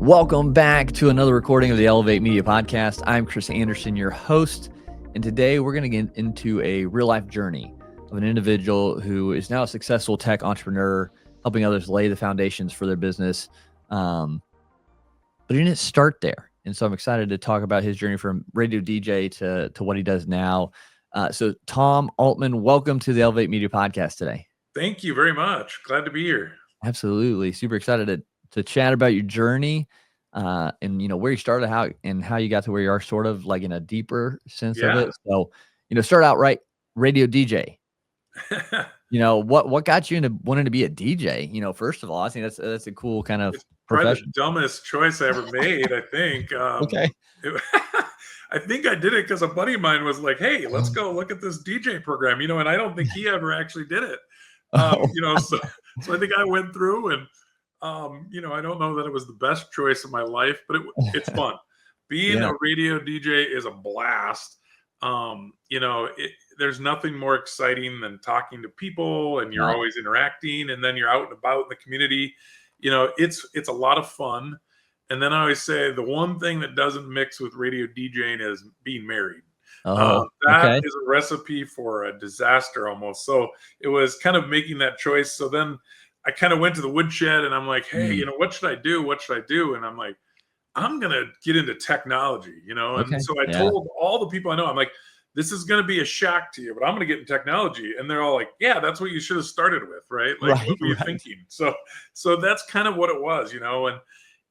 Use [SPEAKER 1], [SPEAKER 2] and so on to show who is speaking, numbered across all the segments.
[SPEAKER 1] Welcome back to another recording of the Elevate Media Podcast. I'm Chris Anderson, your host, and today we're going to get into a real-life journey of an individual who is now a successful tech entrepreneur, helping others lay the foundations for their business. But he didn't start there, and so I'm excited to talk about his journey from radio DJ to what he does now. So Tom Altman, welcome to the Elevate Media Podcast today.
[SPEAKER 2] Thank you very much. Glad to be here.
[SPEAKER 1] Absolutely. Super excited to chat about your journey and, where you started, how you got to where you are, sort of like in a deeper sense of it. So, start out right, radio DJ. What got you into wanting to be a DJ? First of all, I think that's a cool kind of
[SPEAKER 2] probably
[SPEAKER 1] profession.
[SPEAKER 2] the dumbest choice I ever made, I think.
[SPEAKER 1] Okay.
[SPEAKER 2] I think I did it because a buddy of mine was like, hey, let's go look at this DJ program, and I don't think he ever actually did it. So I think I went through and, I don't know that it was the best choice of my life, but it's fun. Being a radio DJ is a blast. There's nothing more exciting than talking to people, and you're always interacting, and then you're out and about in the community. It's a lot of fun. And then I always say the one thing that doesn't mix with radio DJing is being married. That is a recipe for a disaster almost. So it was kind of making that choice. So then I kind of went to the woodshed and I'm like, hey, what should I do? What should I do? And I'm like, I'm going to get into technology, And so I told all the people I know, I'm like, this is going to be a shock to you, but I'm going to get in technology. And they're all like, yeah, that's what you should have started with, right? Like, what were you thinking? So that's kind of what it was, And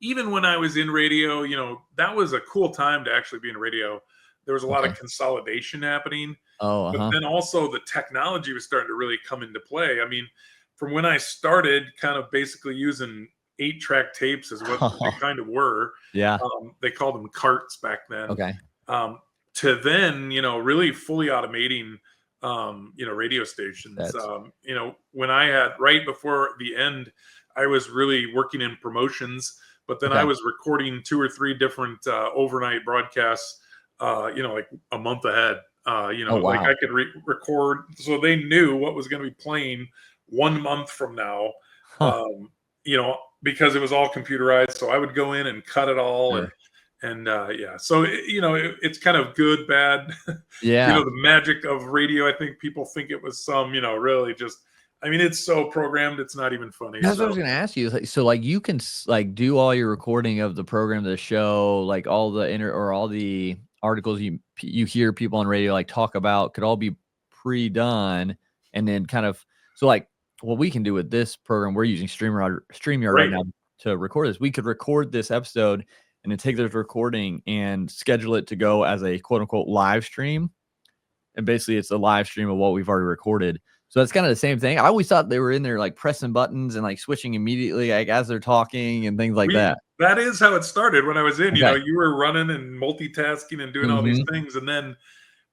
[SPEAKER 2] even when I was in radio, that was a cool time to actually be in radio. There was a lot of consolidation happening. But then also the technology was starting to really come into play. I mean, from when I started kind of basically using 8-track tapes is what they kind of were.
[SPEAKER 1] Yeah.
[SPEAKER 2] They called them carts back then.
[SPEAKER 1] Okay.
[SPEAKER 2] To then, really fully automating, radio stations. When I had right before the end, I was really working in promotions, but then I was recording 2 or 3 different overnight broadcasts, like a month ahead. Like I could record, so they knew what was going to be playing 1 month from now. Because it was all computerized. So I would go in and cut it all. So it's kind of good, bad. The magic of radio. I think people think it was some, really just. I mean, it's so programmed, it's not even funny.
[SPEAKER 1] That's what I was going to ask you. So, you can do all your recording of the program, the show, like all the all the articles you hear people on radio talk about could all be pre-done, and then kind of what we can do with this program, we're using StreamYard right now to record this. We could record this episode and then take this recording and schedule it to go as a quote unquote live stream. And basically it's a live stream of what we've already recorded. So it's kind of the same thing. I always thought they were in there pressing buttons and switching immediately as they're talking and things like that.
[SPEAKER 2] That is how it started when I was in. You were running and multitasking and doing all these things. And then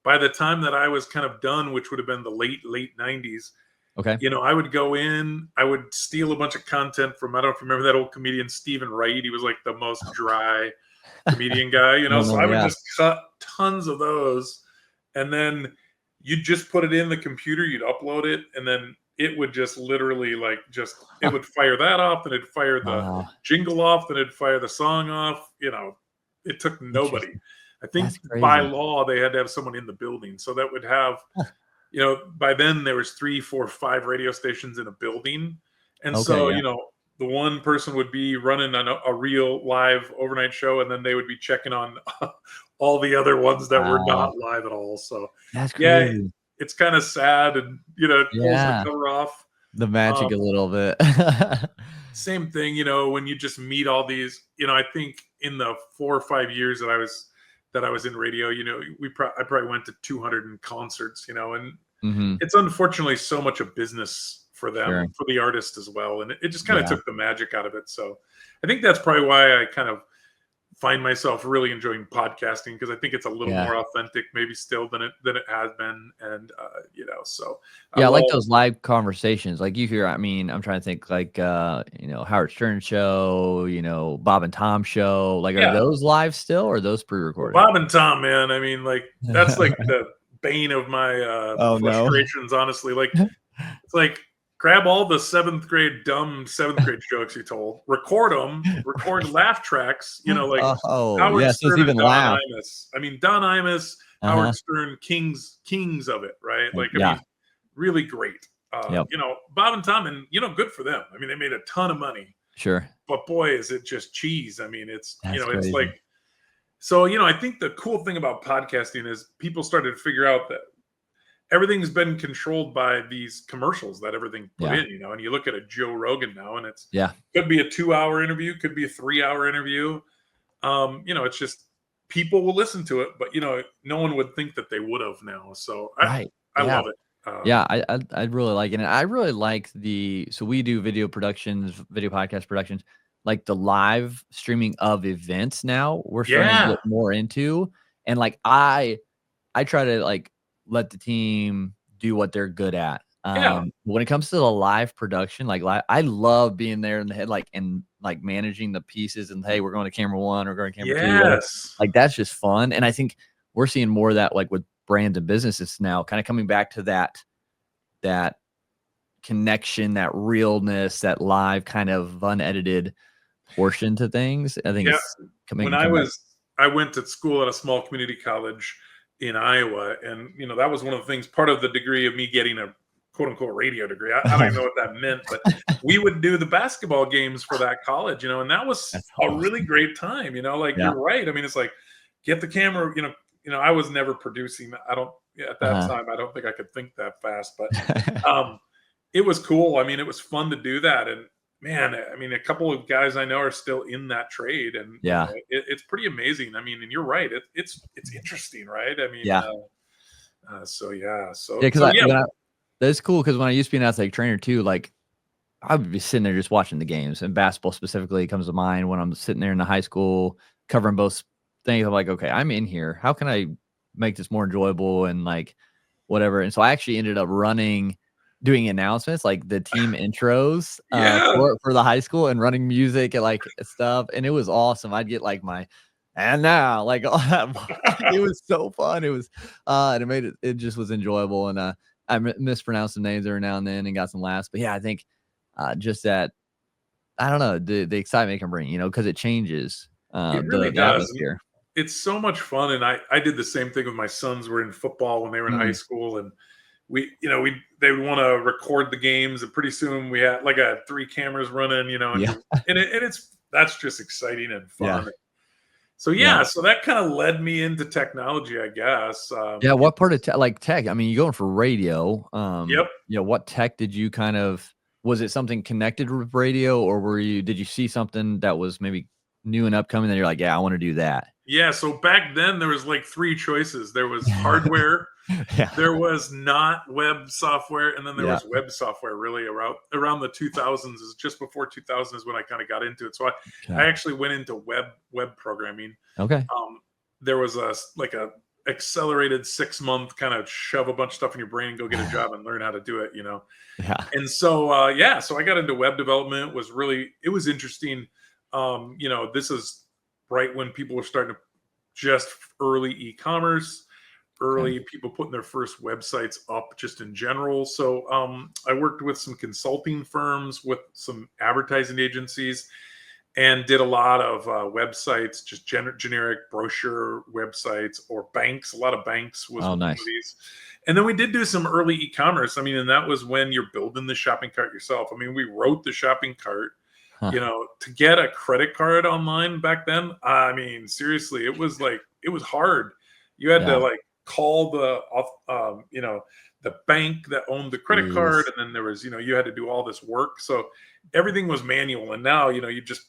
[SPEAKER 2] by the time that I was kind of done, which would have been the late 90s, I would go in, I would steal a bunch of content from, I don't know if you remember that old comedian, Stephen Wright. He was the most dry comedian guy, So I would just cut tons of those. And then you'd just put it in the computer, you'd upload it, and then it would just literally it would fire that off, and it'd fire the jingle off, then it'd fire the song off. It took nobody. I think by law they had to have someone in the building. So that would have, by then there was 3, 4, 5 radio stations in a building. And the one person would be running a real live overnight show, and then they would be checking on all the other ones that were not live at all. So
[SPEAKER 1] that's crazy.
[SPEAKER 2] It's kind of sad, and it pulls the cover off
[SPEAKER 1] the magic a little bit.
[SPEAKER 2] Same thing, when you just meet all these, I think in the 4 or 5 years that I was in radio, I probably went to 200 concerts, and it's unfortunately so much a business for them, for the artist as well. And it just kind of took the magic out of it. So I think that's probably why I kind of find myself really enjoying podcasting, because I think it's a little more authentic maybe still than it has been. And, so.
[SPEAKER 1] I like those live conversations. You hear, I'm trying to think Howard Stern show, Bob and Tom show, are those live still, or are those pre-recorded?
[SPEAKER 2] Bob and Tom, man. That's the bane of my frustrations, honestly. It's grab all the dumb seventh grade jokes you told, record them, record laugh tracks, like
[SPEAKER 1] Oh,
[SPEAKER 2] Howard
[SPEAKER 1] yes, let's
[SPEAKER 2] Stern and
[SPEAKER 1] even
[SPEAKER 2] Don
[SPEAKER 1] laugh.
[SPEAKER 2] Imus. I mean, Don Imus, Howard
[SPEAKER 1] Uh-huh.
[SPEAKER 2] Stern, kings of it, right? Like, I
[SPEAKER 1] Yeah.
[SPEAKER 2] mean, really great.
[SPEAKER 1] Yep.
[SPEAKER 2] Bob and Tom, and good for them. I mean, they made a ton of money,
[SPEAKER 1] Sure.
[SPEAKER 2] but boy, is it just cheese. I mean, it's
[SPEAKER 1] That's
[SPEAKER 2] it's like,
[SPEAKER 1] crazy.
[SPEAKER 2] so I think the cool thing about podcasting is people started to figure out that everything's been controlled by these commercials that everything put
[SPEAKER 1] Yeah.
[SPEAKER 2] in, and you look at a Joe Rogan now, and it's
[SPEAKER 1] Yeah.
[SPEAKER 2] could be a 2-hour interview, could be a 3-hour interview. It's just people will listen to it, but no one would think that they would have now. So
[SPEAKER 1] Right.
[SPEAKER 2] I
[SPEAKER 1] Yeah.
[SPEAKER 2] love it.
[SPEAKER 1] Yeah, I really like it, and I really like so we do video productions, video podcast productions, like the live streaming of events now, we're starting to
[SPEAKER 2] Yeah,
[SPEAKER 1] get more into, and, like, I try to, like, let the team do what they're good at.
[SPEAKER 2] yeah,
[SPEAKER 1] When it comes to the live production, like, I love being there in the head, like, and, like, managing the pieces and, "Hey, we're going to camera 1, we're going to camera 2," whatever.
[SPEAKER 2] yes,
[SPEAKER 1] Like, that's just fun, and I think we're seeing more of that, like, with brands and businesses now, kinda coming back to that connection, that realness, that live kind of unedited portion to things. I think
[SPEAKER 2] yeah.
[SPEAKER 1] it's
[SPEAKER 2] When
[SPEAKER 1] coming back.
[SPEAKER 2] I went to school at a small community college in Iowa, and that was one of the things. Part of the degree of me getting a quote unquote radio degree. I don't even know what that meant, but we would do the basketball games for that college, and that was
[SPEAKER 1] That's
[SPEAKER 2] a really
[SPEAKER 1] awesome.
[SPEAKER 2] great time. Like
[SPEAKER 1] Yeah.
[SPEAKER 2] you're right. I mean, it's like get the camera. I was never producing. I don't at that
[SPEAKER 1] Uh-huh.
[SPEAKER 2] time. I don't think I could think that fast, but it was cool. I mean, it was fun to do that, and man, I mean, a couple of guys I know are still in that trade, and
[SPEAKER 1] Yeah.
[SPEAKER 2] it's pretty amazing. I mean, and you're right. It's interesting, right? I mean,
[SPEAKER 1] Yeah.
[SPEAKER 2] so yeah,
[SPEAKER 1] Yeah,
[SPEAKER 2] so
[SPEAKER 1] 'cause
[SPEAKER 2] so
[SPEAKER 1] I
[SPEAKER 2] yeah,
[SPEAKER 1] when I that's cool because when I used to be an athletic trainer too, like, I would be sitting there just watching the games, and basketball specifically comes to mind when I'm sitting there in the high school covering both things. I'm like, "Okay, I'm in here. How can I make this more enjoyable and, like, whatever?" And so I actually ended up doing announcements, like the team intros,
[SPEAKER 2] yeah,
[SPEAKER 1] for the high school and running music and, like, stuff, and it was awesome. I'd get, like, my "And now," like, all that it was so fun. And it just was enjoyable, and, I mispronounced some names every now and then and got some laughs, but yeah, I think, just that I don't know, the excitement it can bring, because it changes,
[SPEAKER 2] it really
[SPEAKER 1] the
[SPEAKER 2] does. And
[SPEAKER 1] atmosphere.
[SPEAKER 2] it's so much fun, and I did the same thing with my sons. Were in football when they were in high
[SPEAKER 1] Mm,
[SPEAKER 2] school, and they would want to record the games, and pretty soon we had like a 3 cameras running,
[SPEAKER 1] yeah,
[SPEAKER 2] and it's that's just exciting and
[SPEAKER 1] yeah,
[SPEAKER 2] fun. So
[SPEAKER 1] yeah.
[SPEAKER 2] yeah, so that kind of led me into technology, I guess.
[SPEAKER 1] Yeah, what part of tech? I mean, you're going for radio,
[SPEAKER 2] Yep.
[SPEAKER 1] what tech did you kind of was it something connected with radio, or did you see something that was maybe new and upcoming that you're like, "Yeah, I wanna do that?"
[SPEAKER 2] Yeah. So back then there was like 3 choices. There was hardware,
[SPEAKER 1] Yeah,
[SPEAKER 2] there was not web software, and then there
[SPEAKER 1] yeah,
[SPEAKER 2] was web software. Really around the 2000s is just before 2000 is when I kind of got into it. So I
[SPEAKER 1] okay,
[SPEAKER 2] actually went into web programming.
[SPEAKER 1] okay,
[SPEAKER 2] Um, there was a accelerated 6 month kind of shove a bunch of stuff in your brain and go get a job and learn how to do it.
[SPEAKER 1] yeah,
[SPEAKER 2] And so yeah, so I got into web development. It was interesting. This is right when people were starting to just early e-commerce,
[SPEAKER 1] okay,
[SPEAKER 2] early people putting their first websites up just in general. So I worked with some consulting firms, with some advertising agencies, and did a lot of websites, just generic brochure websites, or banks. A lot of banks was
[SPEAKER 1] oh,
[SPEAKER 2] one of
[SPEAKER 1] nice,
[SPEAKER 2] these. And then we did do some early e-commerce. I mean, and that was when you're building the shopping cart yourself. I mean, we wrote the shopping cart.
[SPEAKER 1] huh,
[SPEAKER 2] To get a credit card online back then. I mean, seriously, it was hard. You had to
[SPEAKER 1] yeah,
[SPEAKER 2] like call the bank that owned the credit card,
[SPEAKER 1] jeez,
[SPEAKER 2] and then there was, you had to do all this work. So everything was manual, and now you just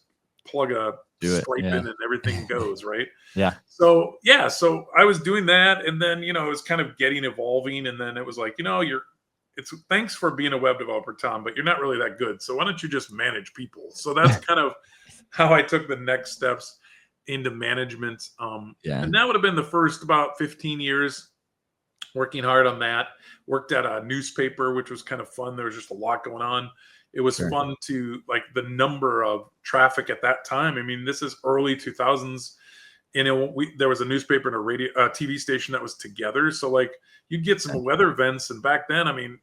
[SPEAKER 2] plug a
[SPEAKER 1] do it,
[SPEAKER 2] stripe
[SPEAKER 1] yeah,
[SPEAKER 2] in and everything goes, right?
[SPEAKER 1] yeah,
[SPEAKER 2] So yeah, so I was doing that, and then it was kind of getting evolving, and then it was like, it's thanks for being a web developer, Tom, but you're not really that good. So why don't you just manage people? So that's kind of how I took the next steps into management.
[SPEAKER 1] yeah,
[SPEAKER 2] And that would have been the first about 15 years working hard on that. Worked at a newspaper, which was kind of fun. There was just a lot going on. It was
[SPEAKER 1] sure,
[SPEAKER 2] fun to like the number of traffic at that time. I mean, this is early 2000s. There was a newspaper and a TV station that was together. So like you'd get some
[SPEAKER 1] okay,
[SPEAKER 2] weather events, and back then, I mean,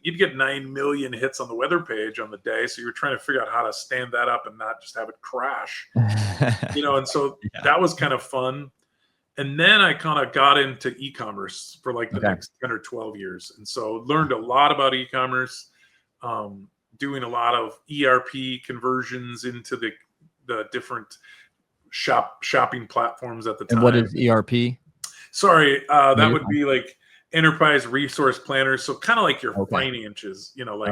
[SPEAKER 2] you'd get 9 million hits on the weather page on the day. So you're trying to figure out how to stand that up and not just have it crash, and so that was kind of fun. And then I kind of got into e-commerce for like the next 10 or 12 years. And so learned a lot about e-commerce, doing a lot of ERP conversions into the different shopping platforms at the time.
[SPEAKER 1] And what is ERP?
[SPEAKER 2] Sorry, that would be like enterprise resource planners. So kind of like your finances, like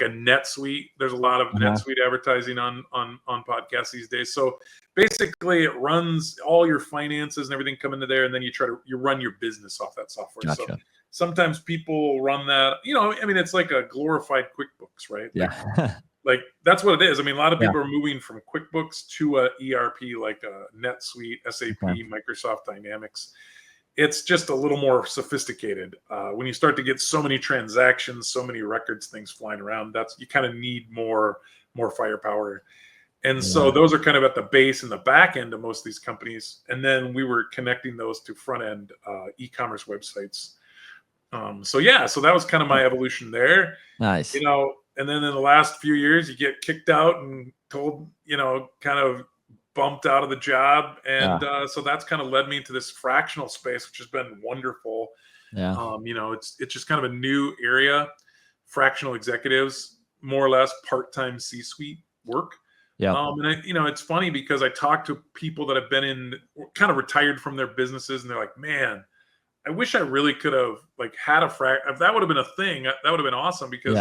[SPEAKER 2] a NetSuite. There's a lot of NetSuite advertising on podcasts these days. So basically, it runs all your finances and everything come into there, and then you run your business off that software.
[SPEAKER 1] Gotcha.
[SPEAKER 2] So sometimes people run that. It's like a glorified QuickBooks, right?
[SPEAKER 1] Yeah.
[SPEAKER 2] Like that's what it is. I mean, a lot of people are moving from QuickBooks to a ERP like a NetSuite, SAP, Microsoft Dynamics. It's just a little more sophisticated. When you start to get so many transactions, so many records, things flying around, you kind of need more firepower. And so those are kind of at the base and the back end of most of these companies. And then we were connecting those to front end e-commerce websites. So that was kind of my evolution there.
[SPEAKER 1] Nice.
[SPEAKER 2] And then in the last few years, you get kicked out and told, kind of bumped out of the job. And so that's kind of led me into this fractional space, which has been wonderful.
[SPEAKER 1] Yeah.
[SPEAKER 2] It's just kind of a new area. Fractional executives, more or less part-time C-suite work.
[SPEAKER 1] Yeah.
[SPEAKER 2] And it's funny because I talk to people that have been kind of retired from their businesses, and they're like, man, I wish I really could have had if that would have been a thing, that would have been awesome because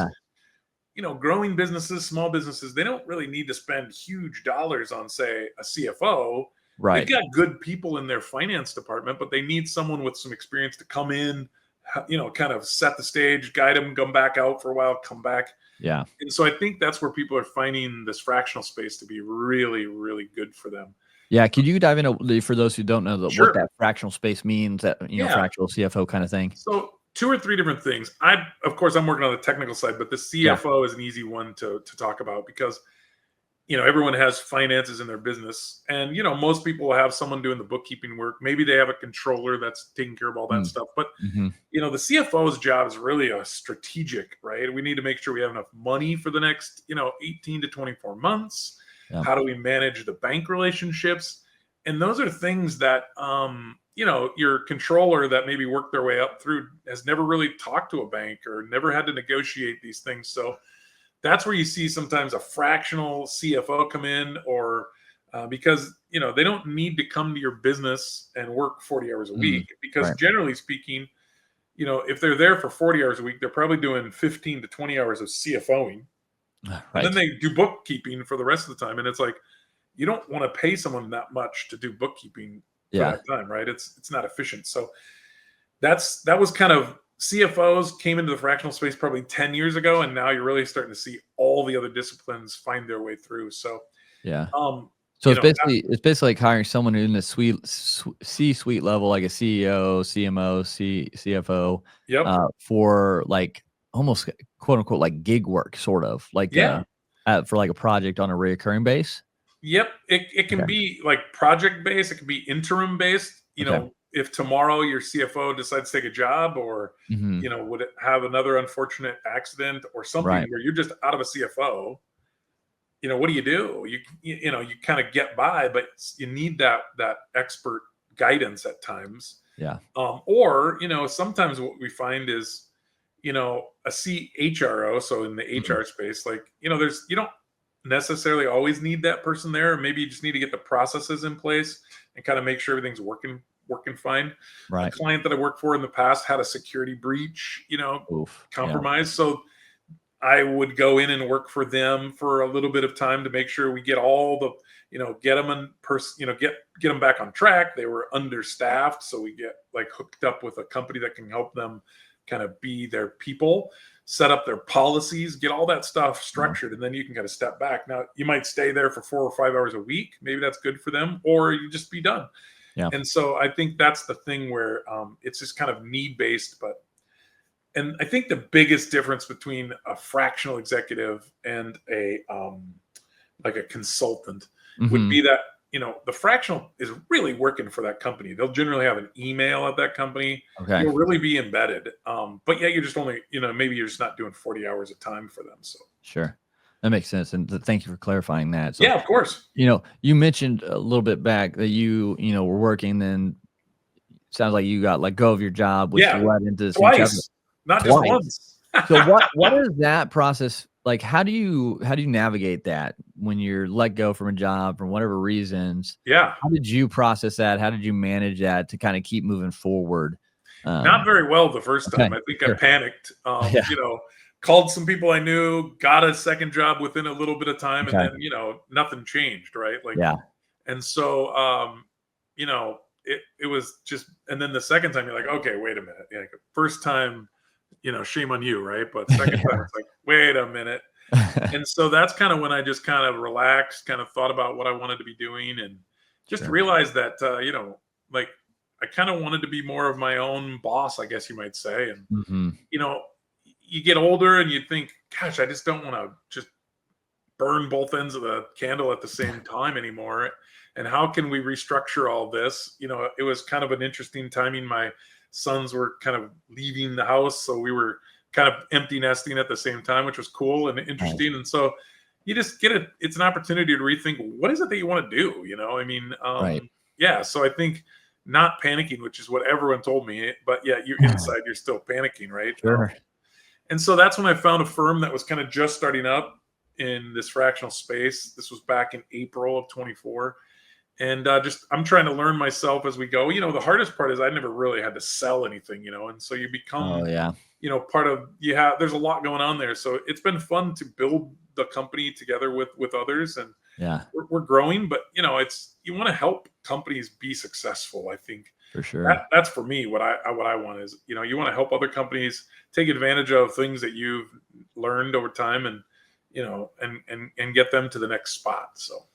[SPEAKER 2] growing businesses, small businesses, they don't really need to spend huge dollars on, say, a CFO.
[SPEAKER 1] Right.
[SPEAKER 2] They've got good people in their finance department, but they need someone with some experience to come in, kind of set the stage, guide them, come back out for a while, come back.
[SPEAKER 1] Yeah.
[SPEAKER 2] And so I think that's where people are finding this fractional space to be really, really good for them.
[SPEAKER 1] Yeah. Could you dive into, for those who don't know what that fractional space means, that, fractional CFO kind of thing?
[SPEAKER 2] So 2 or 3 different things. Of course, I'm working on the technical side, but the CFO is an easy one to talk about because, everyone has finances in their business, and, most people will have someone doing the bookkeeping work. Maybe they have a controller that's taking care of all that stuff. But, the CFO's job is really a strategic, right? We need to make sure we have enough money for the next, 18 to 24 months. Yep. How do we manage the bank relationships? And those are things that, your controller that maybe worked their way up through has never really talked to a bank or never had to negotiate these things. So that's where you see sometimes a fractional CFO come in, or because, they don't need to come to your business and work 40 hours a week because generally speaking, if they're there for 40 hours a week, they're probably doing 15 to 20 hours of CFOing. Right. And then they do bookkeeping for the rest of the time. And it's like, you don't want to pay someone that much to do bookkeeping for that time, right? It's not efficient. So that was kind of, CFOs came into the fractional space probably 10 years ago, and now you're really starting to see all the other disciplines find their way through. So
[SPEAKER 1] so it's basically like hiring someone in the C-suite level, like a CEO, CMO, CFO, for like almost quote unquote like gig work, sort of like for like a project on a recurring base.
[SPEAKER 2] Yep, it can be like project based. It can be interim based. If tomorrow your CFO decides to take a job, or would have another unfortunate accident or something where you're just out of a CFO, what do? You kind of get by, but you need that expert guidance at times.
[SPEAKER 1] Yeah.
[SPEAKER 2] Or sometimes what we find is a CHRO, so in the HR space, like you don't necessarily always need that person there. Maybe you just need to get the processes in place and kind of make sure everything's working fine. Right. A client that I worked for in the past had a security breach, compromise. Yeah. So I would go in and work for them for a little bit of time to make sure we get all the, get them get them back on track. They were understaffed. So we get hooked up with a company that can help them kind of be their people, set up their policies, get all that stuff structured, and then you can kind of step back. Now, you might stay there for 4 or 5 hours a week. Maybe that's good for them, or you just be done. Yeah. And so I think that's the thing where it's just kind of need-based. And I think the biggest difference between a fractional executive and a consultant would be that the fractional is really working for that company. They'll generally have an email at that company.
[SPEAKER 1] Okay.
[SPEAKER 2] You'll really be embedded. But yeah, you're just only, maybe you're just not doing 40 hours of time for them. So
[SPEAKER 1] Sure. That makes sense. And thank you for clarifying that. So,
[SPEAKER 2] yeah, of course.
[SPEAKER 1] you mentioned a little bit back that were working, then sounds like you got let go of your job, which
[SPEAKER 2] Yeah,
[SPEAKER 1] led into this new chapter.
[SPEAKER 2] twice, not just
[SPEAKER 1] Twice.
[SPEAKER 2] once.
[SPEAKER 1] So what is that process like? How do you navigate that when you're let go from a job for whatever reasons?
[SPEAKER 2] Yeah,
[SPEAKER 1] How did you process that? How did you manage that to kind of keep moving forward?
[SPEAKER 2] not very well the first
[SPEAKER 1] Okay,
[SPEAKER 2] time. I think I
[SPEAKER 1] sure.
[SPEAKER 2] panicked.
[SPEAKER 1] Yeah.
[SPEAKER 2] Called some people I knew, got a second job within a little bit of time, and
[SPEAKER 1] Okay.
[SPEAKER 2] then nothing changed, right? Like,
[SPEAKER 1] Yeah.
[SPEAKER 2] and so it was just, and then the second time you're like, okay, wait a minute. Like, first time, shame on you, right? But second time it's like, wait a minute. And so that's kind of when I just kind of relaxed, kind of thought about what I wanted to be doing, and just
[SPEAKER 1] Sure.
[SPEAKER 2] realized that like I kind of wanted to be more of my own boss, I guess you might say. And
[SPEAKER 1] Mhm.
[SPEAKER 2] you know, you get older and you think, gosh, I just don't want to just burn both ends of the candle at the same time anymore. And how can we restructure all this? It was kind of an interesting timing. My sons were kind of leaving the house, so we were kind of empty nesting at the same time, which was cool and
[SPEAKER 1] Nice.
[SPEAKER 2] interesting. And so you just it's an opportunity to rethink, what is it that you want to do? I mean,
[SPEAKER 1] Right.
[SPEAKER 2] yeah. So I think not panicking, which is what everyone told me, but yeah, you're inside, you're still panicking, right?
[SPEAKER 1] Sure.
[SPEAKER 2] And so that's when I found a firm that was kind of just starting up in this fractional space. This was back in April of 24. And just I'm trying to learn myself as we go. The hardest part is I never really had to sell anything, and so you
[SPEAKER 1] Oh,
[SPEAKER 2] become,
[SPEAKER 1] yeah.
[SPEAKER 2] part of, there's a lot going on there. So it's been fun to build the company together with others, and
[SPEAKER 1] Yeah,
[SPEAKER 2] we're growing, but it's, you want to help companies be successful. I think
[SPEAKER 1] for sure.
[SPEAKER 2] that's for me what I want is, you want to help other companies take advantage of things that you've learned over time, and and get them to the next spot. So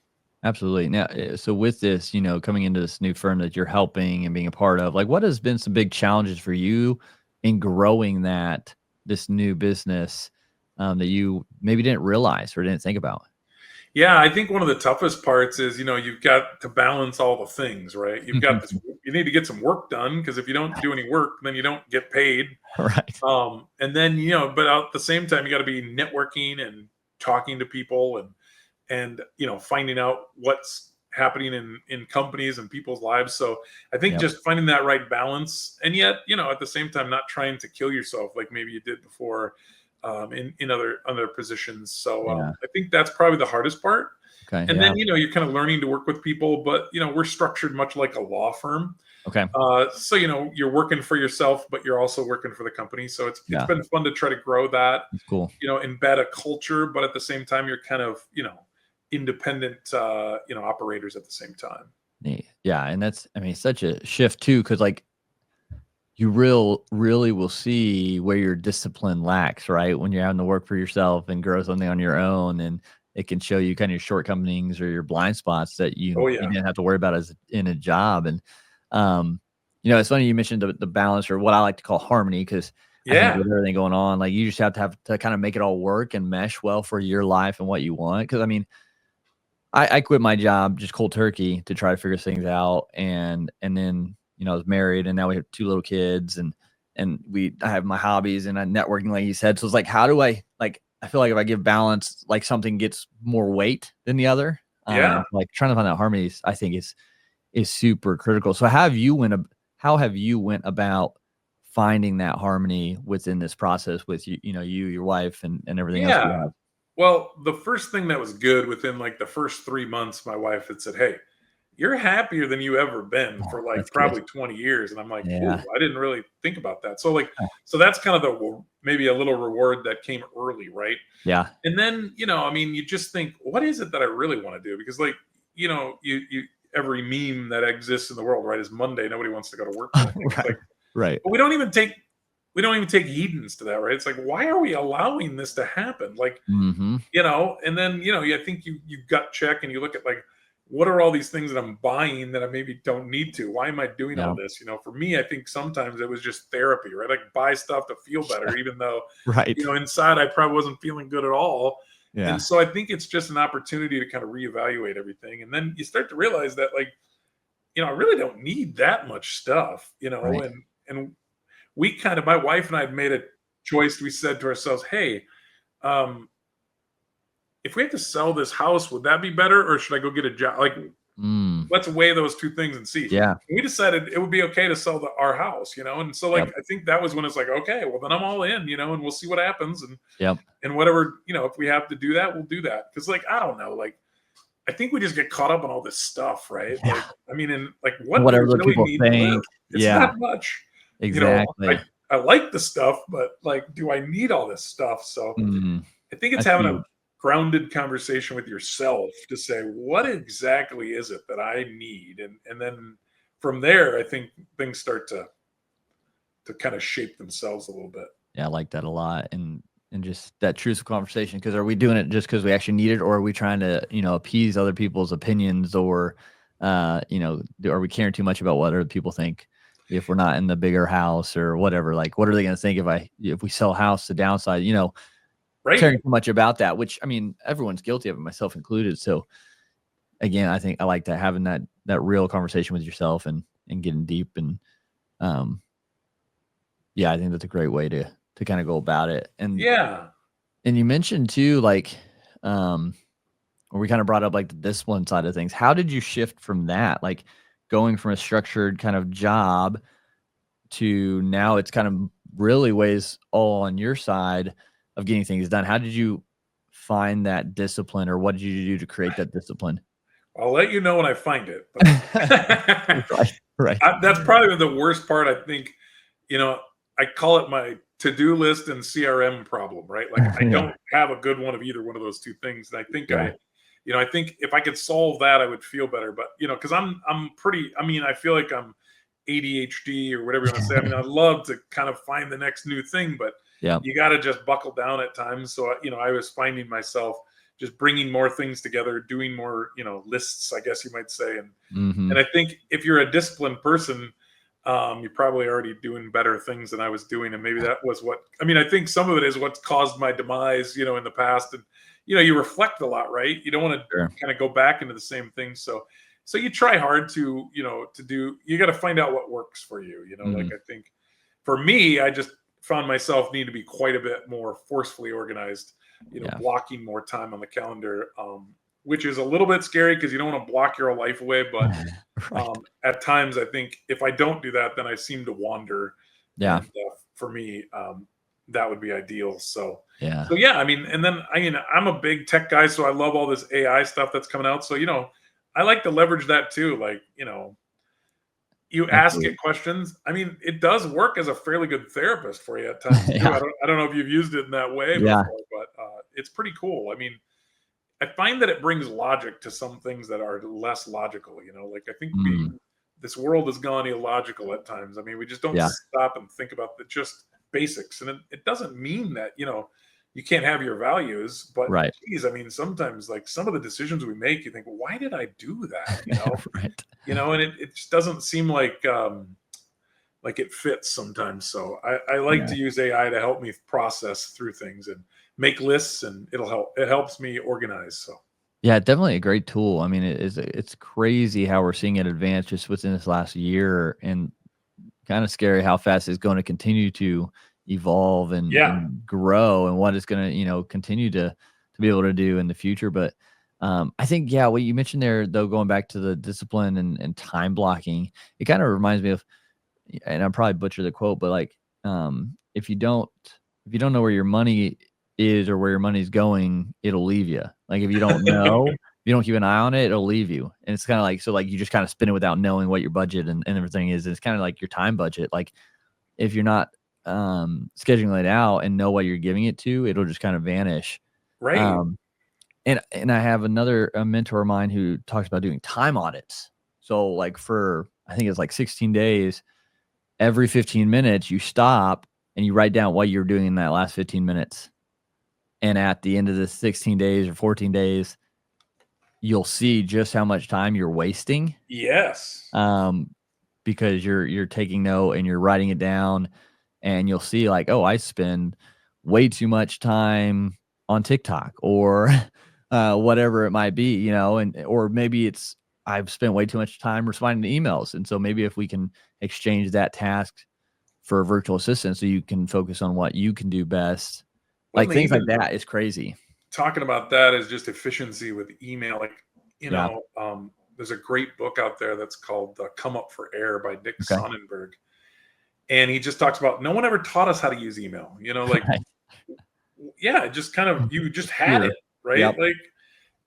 [SPEAKER 1] Absolutely. Now, so with this, coming into this new firm that you're helping and being a part of, like, what has been some big challenges for you in growing this new business, that you maybe didn't realize or didn't think about?
[SPEAKER 2] yeah, I think one of the toughest parts is, you've got to balance all the things, right? You've got this, you need to get some work done, because if you don't do any work, then you don't get paid.
[SPEAKER 1] Right.
[SPEAKER 2] And then, but at the same time, you got to be networking and talking to people, and finding out what's happening in companies and people's lives. So I think
[SPEAKER 1] Yep.
[SPEAKER 2] just finding that right balance, and yet at the same time not trying to kill yourself like maybe you did before, in other positions. So
[SPEAKER 1] Yeah.
[SPEAKER 2] I think that's probably the hardest part.
[SPEAKER 1] Okay.
[SPEAKER 2] And
[SPEAKER 1] Yeah.
[SPEAKER 2] then you're kind of learning to work with people, but we're structured much like a law firm.
[SPEAKER 1] Okay.
[SPEAKER 2] So you're working for yourself, but you're also working for the company. So it's
[SPEAKER 1] Yeah.
[SPEAKER 2] been fun to try to grow that,
[SPEAKER 1] That's cool.
[SPEAKER 2] embed a culture, but at the same time you're kind of independent operators at the same time.
[SPEAKER 1] Neat. Yeah. And that's, I mean, such a shift too, because like you really will see where your discipline lacks, right? When you're having to work for yourself and grow something on your own, and it can show you kind of your shortcomings or your blind spots that
[SPEAKER 2] Oh
[SPEAKER 1] you
[SPEAKER 2] yeah.
[SPEAKER 1] didn't have to worry about as in a job. And um, it's funny you mentioned the balance, or what I like to call harmony, because I think
[SPEAKER 2] Yeah.
[SPEAKER 1] with everything going on, like you just have to kind of make it all work and mesh well for your life and what you want. Because I mean, I quit my job just cold turkey to try to figure things out, and then I was married, and now we have 2 little kids, and I have my hobbies and I'm networking, like you said. So it's like, how do I feel like if I give balance, like something gets more weight than the other.
[SPEAKER 2] Yeah.
[SPEAKER 1] Like trying to find that harmony I think is super critical. So how have you went about finding that harmony within this process with your wife and everything else you
[SPEAKER 2] Yeah.
[SPEAKER 1] have?
[SPEAKER 2] Well, the first thing that was good within like the first 3 months, my wife had said, "Hey, you're happier than you ever been
[SPEAKER 1] Oh,
[SPEAKER 2] for like
[SPEAKER 1] that's good.
[SPEAKER 2] probably 20 years." And I'm like, "Ooh,
[SPEAKER 1] Yeah.
[SPEAKER 2] I didn't really think about that." So like,
[SPEAKER 1] Huh.
[SPEAKER 2] so that's kind of maybe a little reward that came early, right?
[SPEAKER 1] Yeah.
[SPEAKER 2] And then, I mean, you just think, what is it that I really want to do? Because like, you every meme that exists in the world, right, is Monday. Nobody wants to go to work Monday. It's
[SPEAKER 1] Right.
[SPEAKER 2] like,
[SPEAKER 1] Right.
[SPEAKER 2] but we don't even take heedance to that, right? It's like, why are we allowing this to happen? Like,
[SPEAKER 1] Mhm.
[SPEAKER 2] and then I think you gut check and you look at like, what are all these things that I'm buying that I maybe don't need to? Why am I doing all
[SPEAKER 1] Yeah.
[SPEAKER 2] this? For me, I think sometimes it was just therapy, right? Like buy stuff to feel better, even though
[SPEAKER 1] Right.
[SPEAKER 2] inside I probably wasn't feeling good at all. And so I think it's just an opportunity to kind of reevaluate everything. And then you start to realize that, like, I really don't need that much stuff,
[SPEAKER 1] Right.
[SPEAKER 2] and we kind of, my wife and I had made a choice. We said to ourselves, hey, um, if we have to sell this house, would that be better? Or should I go get a job? Like,
[SPEAKER 1] Mm.
[SPEAKER 2] let's weigh those two things and see.
[SPEAKER 1] Yeah.
[SPEAKER 2] We decided it would be okay to sell our house, and so, like,
[SPEAKER 1] Yep.
[SPEAKER 2] I think that was when it's like, okay, well then I'm all in, and we'll see what happens,
[SPEAKER 1] Yep.
[SPEAKER 2] and whatever, if we have to do that, we'll do that. Because, like, I don't know, like, I think we just get caught up on all this stuff, right?
[SPEAKER 1] Yeah.
[SPEAKER 2] Like, I mean, and like, what do
[SPEAKER 1] Whatever
[SPEAKER 2] you
[SPEAKER 1] the
[SPEAKER 2] really
[SPEAKER 1] people
[SPEAKER 2] need to live?
[SPEAKER 1] think.
[SPEAKER 2] It's
[SPEAKER 1] Yeah.
[SPEAKER 2] not much. You know, I
[SPEAKER 1] Exactly.
[SPEAKER 2] I like the stuff, but, like, do I need all this stuff? So
[SPEAKER 1] Mm.
[SPEAKER 2] I think it's
[SPEAKER 1] That's
[SPEAKER 2] having a
[SPEAKER 1] huge.
[SPEAKER 2] grounded conversation with yourself to say, what exactly is it that I need? And then from there, I think things start to kind of shape themselves a little bit.
[SPEAKER 1] Yeah, I like that a lot, and just that truthful conversation. Because are we doing it just because we actually need it, or are we trying to, appease other people's opinions, or, are we caring too much about what other people think if we're not in the bigger house or whatever? Like, what are they gonna think if we sell a house to downside,
[SPEAKER 2] Right.
[SPEAKER 1] caring too much about that, which, I mean, everyone's guilty of it, myself included. So, again, I think I like that, having that real conversation with yourself and getting deep and, um yeah, I think that's a great way to kinda go about it,
[SPEAKER 2] Yeah.
[SPEAKER 1] and you mentioned too, like, um, or we kinda brought up, like, the discipline side of things. How did you shift from that? Like, going from a structured kind of job to now it's kind of really weighs all on your side of getting things done. How did you find that discipline, or what did you do to create that discipline?
[SPEAKER 2] I'll let you know when I find it. But
[SPEAKER 1] Right, right.
[SPEAKER 2] that's probably the worst part. I think, I call it my to-do list and CRM problem, right? Like, I
[SPEAKER 1] Yeah,
[SPEAKER 2] don't have a good one of either one of those two things. And I think
[SPEAKER 1] yeah.
[SPEAKER 2] I think if I could solve that, I would feel better. But, because I'm pretty, I mean, I feel like I'm ADHD or whatever you want to say. I mean, I love to kind of find the next new thing, but
[SPEAKER 1] Yep.
[SPEAKER 2] you got to just buckle down at times. So, I was finding myself just bringing more things together, doing more, lists, I guess you might say. And
[SPEAKER 1] Mhm.
[SPEAKER 2] I think if you're a disciplined person, you're probably already doing better things than I was doing. And maybe that was what, I mean, I think some of it is what caused my demise, in the past. And, you reflect a lot, right? You don't want to
[SPEAKER 1] Sure.
[SPEAKER 2] kind of go back into the same thing. So you try hard to, you got to find out what works for you, like,
[SPEAKER 1] Mhm.
[SPEAKER 2] I think for me, I just found myself need to be quite a bit more forcefully organized,
[SPEAKER 1] Yeah.
[SPEAKER 2] blocking more time on the calendar, which is a little bit scary because you don't want to block your whole life away. But
[SPEAKER 1] Right.
[SPEAKER 2] at times, I think if I don't do that, then I seem to wander.
[SPEAKER 1] Yeah.
[SPEAKER 2] And for me, that would be ideal.
[SPEAKER 1] Yeah.
[SPEAKER 2] So yeah, I mean, and then I'm a big tech guy, so I love all this AI stuff that's coming out. So I like to leverage that too. Like, you ask
[SPEAKER 1] Absolutely.
[SPEAKER 2] it questions. I mean, it does work as a fairly good therapist for you at times too.
[SPEAKER 1] Yeah.
[SPEAKER 2] I don't know if you've used it in that way
[SPEAKER 1] Yeah.
[SPEAKER 2] before, but it's pretty cool. I mean, I find that it brings logic to some things that are less logical. Like, I think
[SPEAKER 1] Mm.
[SPEAKER 2] this world has gone illogical at times. I mean, we just don't
[SPEAKER 1] Yeah.
[SPEAKER 2] stop and think about the just basics, and it doesn't mean that you can't have your values, but
[SPEAKER 1] Right.
[SPEAKER 2] geez, I mean, sometimes, like, some of the decisions we make, you think, well, why did I do that?
[SPEAKER 1] Right.
[SPEAKER 2] And it just doesn't seem like it fits sometimes. So I like
[SPEAKER 1] Yeah.
[SPEAKER 2] to use AI to help me process through things and make lists, and it helps me organize. So
[SPEAKER 1] Yeah, definitely a great tool. I mean, it's crazy how we're seeing it advance just within this last year, and kinda scary how fast it's gonna continue to evolve
[SPEAKER 2] yeah,
[SPEAKER 1] and grow, and what it's gonna, continue to be able to do in the future. But, I think, yeah, what you mentioned there, though, going back to the discipline and time blocking, it kinda reminds me of, and I probably butcher the quote, but, like, if you don't know where your money is or where your money's going, it'll leave you. Like, if you don't know, if you don't keep an eye on it, it'll leave you. And it's kinda like, so, like, you just kinda spend it without knowing what your budget and everything is. It's kinda like your time budget. Like, if you're not, scheduling it out and know what you're giving it to, it'll just kinda vanish.
[SPEAKER 2] right.
[SPEAKER 1] Um, and I have a mentor of mine who talks about doing time audits. So, like, for I think it's like 16 days, every 15 minutes, you stop and you write down what you're doing in that last 15 minutes. And at the end of the 16 days or 14 days, you'll see just how much time you're wasting,
[SPEAKER 2] Yes.
[SPEAKER 1] um, because you're taking note and you're writing it down, and you'll see, like, "Oh, I spend way too much time on TikTok or whatever it might be, you know, and or maybe it's I've spent way too much time responding to emails. And so maybe if we can exchange that task for a virtual assistant so you can focus on what you can do best,
[SPEAKER 2] Well,
[SPEAKER 1] like
[SPEAKER 2] and they
[SPEAKER 1] things like
[SPEAKER 2] even
[SPEAKER 1] that is crazy.
[SPEAKER 2] talking about that as just efficiency with email. Like,
[SPEAKER 1] Yeah.
[SPEAKER 2] there's a great book out there that's called Come Up for Air by Nick
[SPEAKER 1] Okay.
[SPEAKER 2] Sonnenberg. And he just talks about no one ever taught us how to use email. Like,
[SPEAKER 1] Right.
[SPEAKER 2] yeah, just kind of, you just had
[SPEAKER 1] Here.
[SPEAKER 2] it, right?
[SPEAKER 1] Yep.
[SPEAKER 2] Like,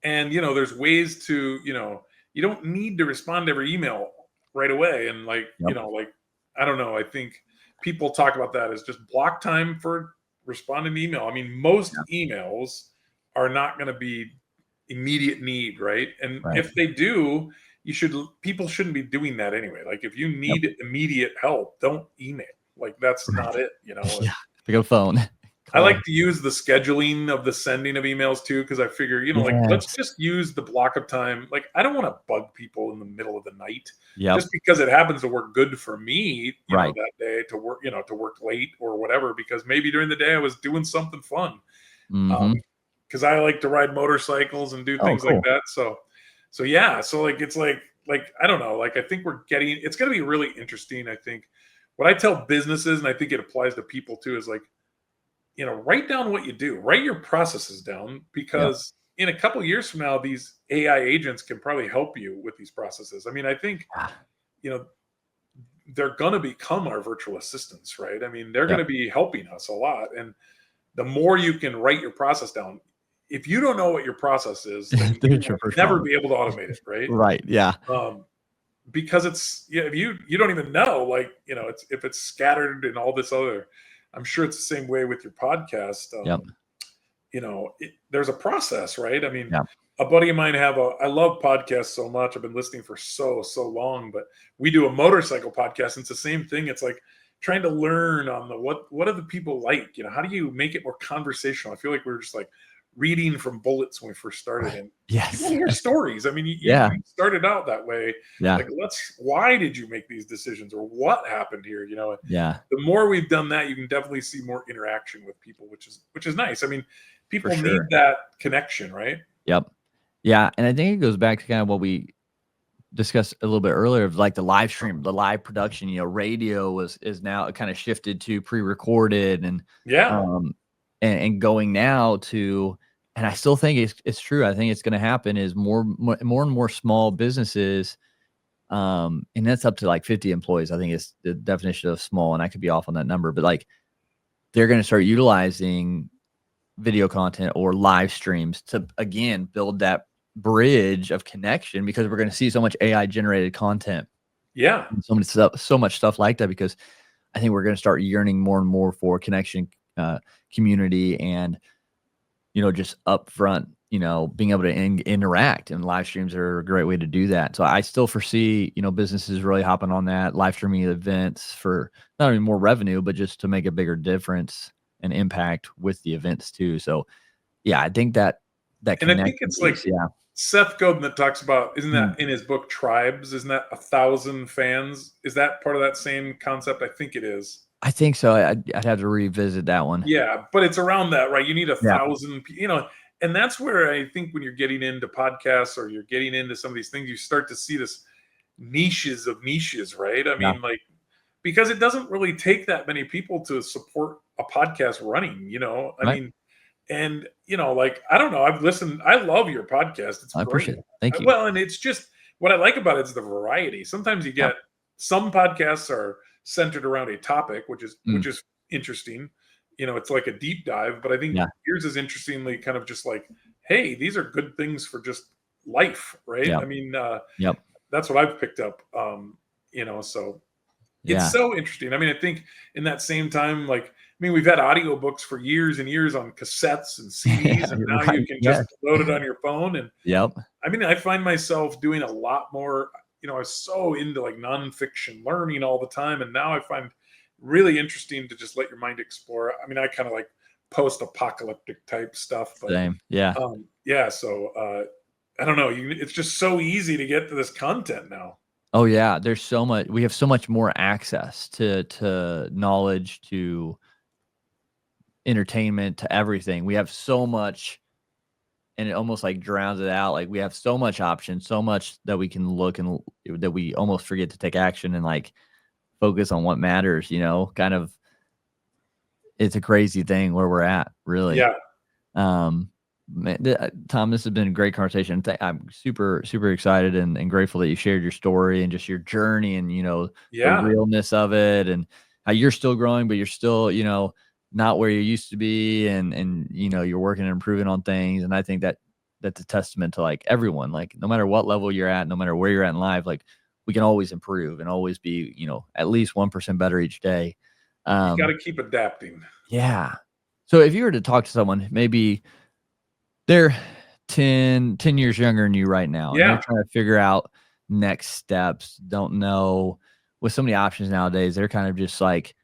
[SPEAKER 2] and there's ways to, you don't need to respond to every email right away. And like,
[SPEAKER 1] Yep.
[SPEAKER 2] like, I don't know. I think people talk about that as just block time for responding to email. I mean, most emails are not going to be immediate need, right? And
[SPEAKER 1] Right.
[SPEAKER 2] if they do, people shouldn't be doing that anyway. Like, if you
[SPEAKER 1] Yep.
[SPEAKER 2] need immediate help, don't email. Like, that's
[SPEAKER 1] Right.
[SPEAKER 2] not it,
[SPEAKER 1] Yeah. Pick up a phone.
[SPEAKER 2] I
[SPEAKER 1] Call.
[SPEAKER 2] like to use the scheduling of the sending of emails too, because I figure, like, let's
[SPEAKER 1] Yes.
[SPEAKER 2] just use the block of time. Like, I don't want to bug people in the middle of the night
[SPEAKER 1] Yep.
[SPEAKER 2] just because it happens to work good for me,
[SPEAKER 1] Right.
[SPEAKER 2] that day to work, to work late or whatever, because maybe during the day I was doing something fun.
[SPEAKER 1] Mm-hmm.
[SPEAKER 2] Because I like to ride motorcycles and do
[SPEAKER 1] Oh,
[SPEAKER 2] things like
[SPEAKER 1] cool.
[SPEAKER 2] that. So yeah, so like it's like I don't know, like I think it's going to be really interesting. I think what I tell businesses, and I think it applies to people too, is like, write down what you do, write your processes down,
[SPEAKER 1] Yep.
[SPEAKER 2] because in a couple of years from now, these AI agents can probably help you with these processes. I mean, I think,
[SPEAKER 1] Yeah.
[SPEAKER 2] they're going to become our virtual assistants, right? I mean, they're going
[SPEAKER 1] Yep.
[SPEAKER 2] to be helping us a lot. And the more you can write your process down, if you don't know what your process is, then you
[SPEAKER 1] There's your
[SPEAKER 2] will
[SPEAKER 1] first
[SPEAKER 2] never
[SPEAKER 1] problem.
[SPEAKER 2] be able to automate it, right?
[SPEAKER 1] Right. Yeah.
[SPEAKER 2] Because if you don't even know, like, if it's scattered and all this other, I'm sure it's the same way with your podcast.
[SPEAKER 1] Yep.
[SPEAKER 2] There's a process, right? I mean,
[SPEAKER 1] Yep.
[SPEAKER 2] a buddy of mine I love podcasts so much. I've been listening for so long, but we do a motorcycle podcast, and it's the same thing. It's like trying to learn on what do the people like? How do you make it more conversational? I feel like we were just like reading from bullets when we first started, and people
[SPEAKER 1] Yes.
[SPEAKER 2] hear stories. I mean, you
[SPEAKER 1] Yeah.
[SPEAKER 2] started out that way.
[SPEAKER 1] Yeah.
[SPEAKER 2] Like, why did you make these decisions, or what happened here?
[SPEAKER 1] Yeah.
[SPEAKER 2] The more we've done that, you can definitely see more interaction with people, which is nice. I mean,
[SPEAKER 1] For
[SPEAKER 2] people need
[SPEAKER 1] sure.
[SPEAKER 2] that connection, right?
[SPEAKER 1] Yep. Yeah. And I think it goes back to kind of what we discussed a little bit earlier of like the live stream, the live production. Radio is now kind of shifted to pre-recorded and
[SPEAKER 2] Yeah.
[SPEAKER 1] and going now to, and I still think it's true. I think it's going to happen is more and more small businesses. And that's up to like 50 employees. I think it's the definition of small, and I could be off on that number, but like they're going to start utilizing video content or live streams to again build that bridge of connection, because we're going to see so much AI generated content.
[SPEAKER 2] Yeah.
[SPEAKER 1] And so much stuff like that, because I think we're going to start yearning more and more for connection, community, and just upfront, being able to interact, and live streams are a great way to do that. So I still foresee, businesses really hopping on that, live streaming events for not only more revenue, but just to make a bigger difference and impact with the events too. So yeah, I think that
[SPEAKER 2] And I think
[SPEAKER 1] connection
[SPEAKER 2] it's like
[SPEAKER 1] piece, yeah.
[SPEAKER 2] Seth Godin that talks about, isn't
[SPEAKER 1] Mm.
[SPEAKER 2] that in his book Tribes? Isn't that 1,000 fans? Is that part of that same concept? I think it is.
[SPEAKER 1] I think so. I'd have to revisit that one.
[SPEAKER 2] Yeah, but it's around that, right? You need
[SPEAKER 1] Yeah.
[SPEAKER 2] 1,000, and that's where I think when you're getting into podcasts or you're getting into some of these things, you start to see this niches of niches, right? I
[SPEAKER 1] Yeah.
[SPEAKER 2] mean, like, because it doesn't really take that many people to support a podcast running, I
[SPEAKER 1] Right.
[SPEAKER 2] mean, and like, I don't know, I love your podcast. It's
[SPEAKER 1] I
[SPEAKER 2] great.
[SPEAKER 1] appreciate it. Thank you.
[SPEAKER 2] Well, and it's just what I like about it is the variety. Sometimes you get some podcasts are centered around a topic, which is interesting. It's like a deep dive, but I think yours is interestingly kind of just like, hey, these are good things for just life, right?
[SPEAKER 1] Yep.
[SPEAKER 2] I mean,
[SPEAKER 1] Yep.
[SPEAKER 2] that's what I've picked up. So
[SPEAKER 1] Yeah.
[SPEAKER 2] it's so interesting. I mean, I think in that same time, like, I mean, we've had audiobooks for years and years on cassettes and CDs, and
[SPEAKER 1] You're
[SPEAKER 2] now you
[SPEAKER 1] right.
[SPEAKER 2] can
[SPEAKER 1] Yes.
[SPEAKER 2] just load it on your phone. And
[SPEAKER 1] Yep.
[SPEAKER 2] I mean, I find myself doing a lot more, I was so into like nonfiction learning all the time. And now I find really interesting to just let your mind explore. I mean, I kind of like post-apocalyptic type stuff, but
[SPEAKER 1] Same. Yeah.
[SPEAKER 2] yeah. So I don't know. It's just so easy to get to this content now.
[SPEAKER 1] Oh yeah, we have so much more access to knowledge, to entertainment to everything. We have so much, and it almost like drowns it out. Like we have so much option, so much that we can look and that we almost forget to take action and like focus on what matters, kind of. It's a crazy thing where we're at, really.
[SPEAKER 2] Yeah.
[SPEAKER 1] Tom, this has been a great conversation. I'm super, super excited and grateful that you shared your story and just your journey and, the
[SPEAKER 2] Yeah.
[SPEAKER 1] realness of it and how you're still growing, but you're still, not where you used to be. And, you're working and improving on things. And I think that that's a testament to like everyone, like no matter what level you're at, no matter where you're at in life, like we can always improve and always be, at least 1% better each day.
[SPEAKER 2] You got to keep adapting.
[SPEAKER 1] Yeah. So if you were to talk to someone, maybe they're 10 years younger than you right now, and they're
[SPEAKER 2] Yeah.
[SPEAKER 1] trying to figure out next steps, don't know. With so many options nowadays, they're kind of just like,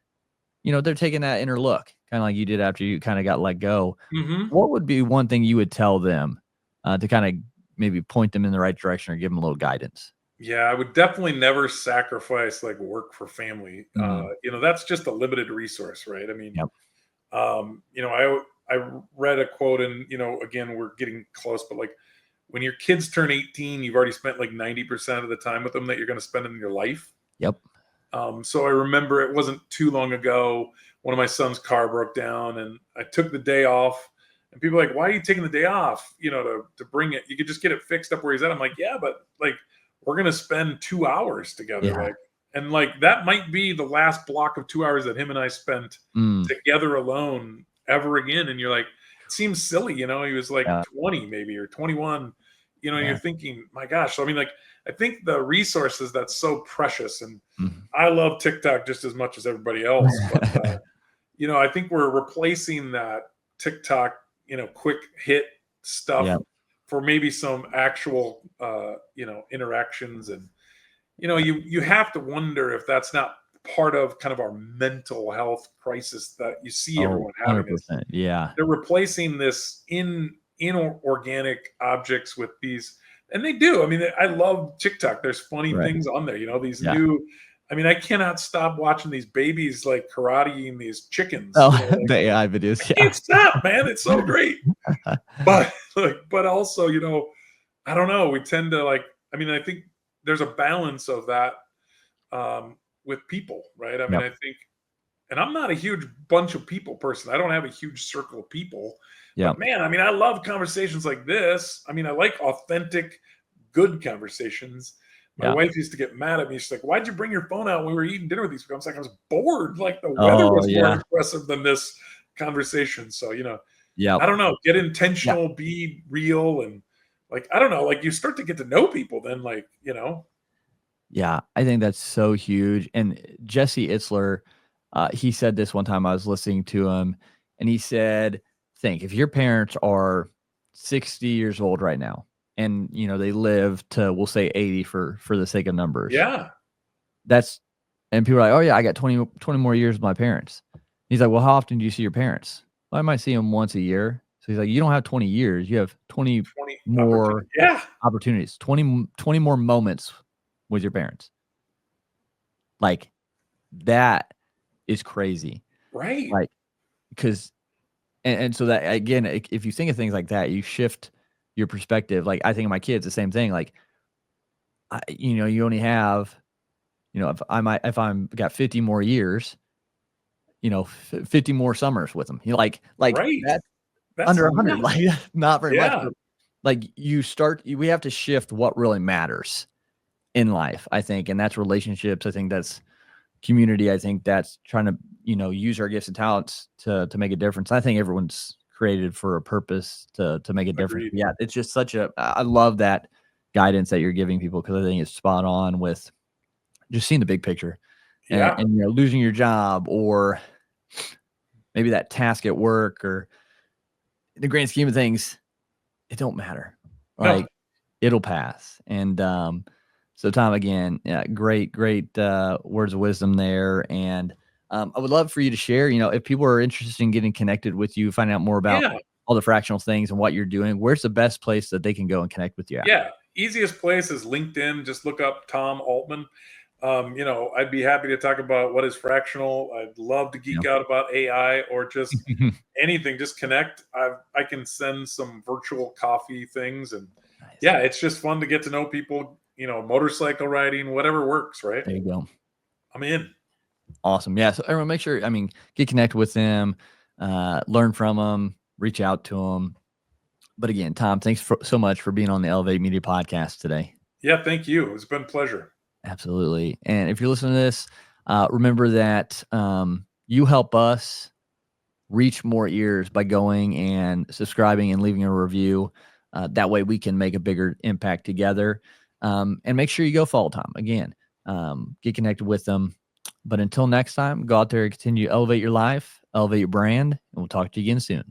[SPEAKER 1] they're taking that inner look, kinda like you did after you kinda got let go.
[SPEAKER 2] Mm-hmm.
[SPEAKER 1] What would be one thing you would tell them, to kinda maybe point them in the right direction or give them a little guidance?
[SPEAKER 2] Yeah, I would definitely never sacrifice like work for family.
[SPEAKER 1] Mhm.
[SPEAKER 2] That's just a limited resource, right? I mean,
[SPEAKER 1] Yep.
[SPEAKER 2] I read a quote, and again, we're getting close, but like when your kids turn 18, you've already spent like 90% of the time with them that you're going to spend in your life.
[SPEAKER 1] Yep.
[SPEAKER 2] So I remember it wasn't too long ago, one of my son's car broke down, and I took the day off. And people are like, "Why are you taking the day off? To bring it. You could just get it fixed up where he's at." I'm like, "Yeah, but like we're gonna spend 2 hours together,
[SPEAKER 1] Yeah.
[SPEAKER 2] and like that might be the last block of 2 hours that him and I spent
[SPEAKER 1] Mm.
[SPEAKER 2] together alone ever again." And you're like, it seems silly, he was like
[SPEAKER 1] Yeah.
[SPEAKER 2] 20 maybe or 21, and you're
[SPEAKER 1] Yeah.
[SPEAKER 2] thinking, my gosh. So I mean, like, I think the resources that's so precious, and
[SPEAKER 1] Mhm.
[SPEAKER 2] I love TikTok just as much as everybody else, but I think we're replacing that TikTok, quick hit stuff
[SPEAKER 1] Yep.
[SPEAKER 2] for maybe some actual, interactions. And, you have to wonder if that's not part of kind of our mental health crisis that you see
[SPEAKER 1] Oh,
[SPEAKER 2] everyone having is
[SPEAKER 1] 100%. Yeah.
[SPEAKER 2] they're replacing this inorganic objects with these, and they do. I mean, I love TikTok. There's funny
[SPEAKER 1] Right.
[SPEAKER 2] things on there. These
[SPEAKER 1] Yeah.
[SPEAKER 2] new. I mean, I cannot stop watching these babies like karateing these chickens.
[SPEAKER 1] Oh,
[SPEAKER 2] Like,
[SPEAKER 1] the AI videos,
[SPEAKER 2] I can't stop, man. It's so great.
[SPEAKER 1] yeah.
[SPEAKER 2] But but also, I don't know. We tend to like. I mean, I think there's a balance of that with people, right? I mean,
[SPEAKER 1] Yep.
[SPEAKER 2] I think, and I'm not a huge bunch of people person. I don't have a huge circle of people. But
[SPEAKER 1] Yep.
[SPEAKER 2] man, I mean, I love conversations like this. I mean, I like authentic, good conversations. My
[SPEAKER 1] Yeah.
[SPEAKER 2] wife used to get mad at me. She's like, "Why'd you bring your phone out when we were eating dinner with these people?" I was like, "I was bored. Like the weather
[SPEAKER 1] Oh,
[SPEAKER 2] was more
[SPEAKER 1] yeah.
[SPEAKER 2] impressive than this conversation." So,
[SPEAKER 1] Yep.
[SPEAKER 2] I don't know. Get
[SPEAKER 1] Yeah.
[SPEAKER 2] intentional, be real, and like I don't know. Like you start to get to know people, then
[SPEAKER 1] Yeah, I think that's so huge, and Jesse Itzler, he said this one time I was listening to him, and he said, "Think, if your parents are 60 years old right now, and, they live to, we'll say 80 for the sake of numbers,
[SPEAKER 2] yeah,
[SPEAKER 1] that's." And people are like, "Oh, yeah, I got 20 more years with my parents." He's like, "Well, how often do you see your parents?" "Well, I might see them once a year." So he's like, "You don't have 20 years, you have 20
[SPEAKER 2] 20 opportunity.
[SPEAKER 1] more
[SPEAKER 2] Yeah,
[SPEAKER 1] opportunities, 20 more moments with your parents." Like, that is crazy.
[SPEAKER 2] right.
[SPEAKER 1] Like, because and so that again, if you think of things like that, you shift your perspective. Like, I think of my kids, the same thing. Like, you only have, if I'm got 50 more years, 50 more summers with them. Like
[SPEAKER 2] Right.
[SPEAKER 1] that's
[SPEAKER 2] That's
[SPEAKER 1] under 100,
[SPEAKER 2] nuts.
[SPEAKER 1] like, not very much,
[SPEAKER 2] Yeah.
[SPEAKER 1] but, like, we have to shift what really matters in life, I think, and that's relationships. I think that's community. I think that's trying to, use our gifts and talents to make a difference. I think everyone's created for a purpose to make a difference.
[SPEAKER 2] Agreed.
[SPEAKER 1] Yeah, it's just I love that guidance that you're giving people because I think it's spot on with just seeing the big picture
[SPEAKER 2] Yeah.
[SPEAKER 1] and losing your job or maybe that task at work or in the grand scheme of things, it don't matter.
[SPEAKER 2] No.
[SPEAKER 1] Like, it'll pass. And so Tom, again, yeah, great words of wisdom there. And I would love for you to share, if people are interested in getting connected with you, finding out more about
[SPEAKER 2] Yeah.
[SPEAKER 1] all the fractional things and what you're doing, where's the best place that they can go and connect with you at?
[SPEAKER 2] Yeah. Easiest place is LinkedIn. Just look up Tom Altman. I'd be happy to talk about what is fractional. I'd love to
[SPEAKER 1] Yeah.
[SPEAKER 2] geek out about AI or just anything. Just connect. I can send some virtual coffee things, and
[SPEAKER 1] Nice.
[SPEAKER 2] yeah, it's just fun to get to know people. Motorcycle riding, whatever works, right?
[SPEAKER 1] There you go.
[SPEAKER 2] I'm in.
[SPEAKER 1] Awesome. Yeah. So everyone, make sure, get connected with them, learn from them, reach out to them. But again, Tom, thanks so much for being on the Elevate Media podcast today.
[SPEAKER 2] Yeah, thank you. It's been a pleasure.
[SPEAKER 1] Absolutely. And if you're listening to this, remember that you help us reach more ears by going and subscribing and leaving a review. That way we can make a bigger impact together. And make sure you go follow Tom. Again, get connected with them. But until next time, go out there and continue to elevate your life, elevate your brand, and we'll talk to you again soon.